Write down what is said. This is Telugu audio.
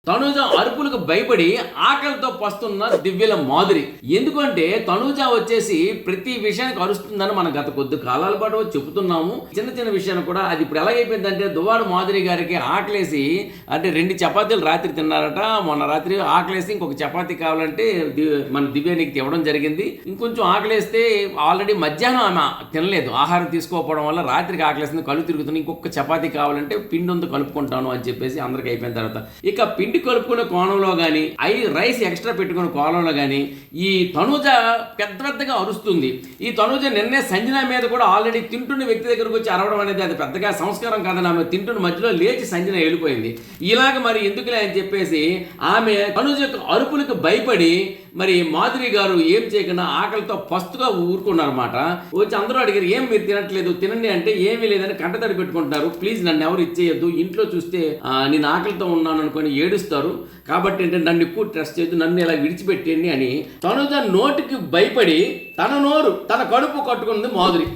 తనూజ అరుపులకు భయపడి ఆకలితో పస్తున్న దివ్యల మాధురి. ఎందుకంటే తనూజ వచ్చేసి ప్రతి విషయానికి అరుస్తుందని మనం గత కొద్ది కాలాల పాటు చెబుతున్నాము. చిన్న చిన్న విషయాన్ని కూడా అది ఇప్పుడు ఎలాగైపోయిందంటే దువ్వాడ మాధురి గారికి ఆకలేసి అంటే 2 చపాతీలు రాత్రి తిన్నారట. మొన్న రాత్రి ఆకలేసి ఇంకొక చపాతీ కావాలంటే మన దివ్యానికి ఇవ్వడం జరిగింది. ఇంకొంచెం ఆకలేస్తే ఆల్రెడీ మధ్యాహ్నం ఆమె తినలేదు, ఆహారం తీసుకోకపోవడం వల్ల రాత్రికి ఆకలేసింది, కళ్ళు తిరుగుతుంది. ఇంకొక చపాతీ కావాలంటే పిండి ఉందో కలుపుకుంటాను అని చెప్పేసి అందరికి అయిపోయిన తర్వాత ఇక పిండి కలుపుకునే కోణంలో కానీ రైస్ ఎక్స్ట్రా పెట్టుకునే కోణంలో కానీ ఈ తనూజ పెద్దగా అరుస్తుంది. ఈ తనూజ నిన్నే సంజన మీద కూడా ఆల్రెడీ తింటున్న వ్యక్తి దగ్గరకు వచ్చి అరవడం అనేది అది పెద్దగా సంస్కారం కాదని ఆమె తింటున్న మధ్యలో లేచి సంజన వెళ్ళిపోయింది. ఇలాగ మరి ఎందుకులే అని చెప్పేసి ఆమె తనూజ యొక్క అరుపులకు భయపడి మరి మాధురి గారు ఏం చేయకుండా ఆకలితో పస్తుగా ఊరుకున్నారన్నమాట. వచ్చి అందరూ అడిగారు, ఏం మీరు తినట్లేదు, తినండి అంటే ఏమీ లేదని కంటతడి పెట్టుకుంటున్నారు, ప్లీజ్ నన్ను ఎవరు ఇచ్చేయద్దు, ఇంట్లో చూస్తే నేను ఆకలితో ఉన్నాను అనుకొని ఏడుస్తారు, కాబట్టి అంటే నన్ను ఎక్కువ ట్రస్ట్ చేయొద్దు, నన్ను ఇలా విడిచిపెట్టండి అని తనుజ నోటికి భయపడి తన కడుపు కట్టుకుంది మాధురి.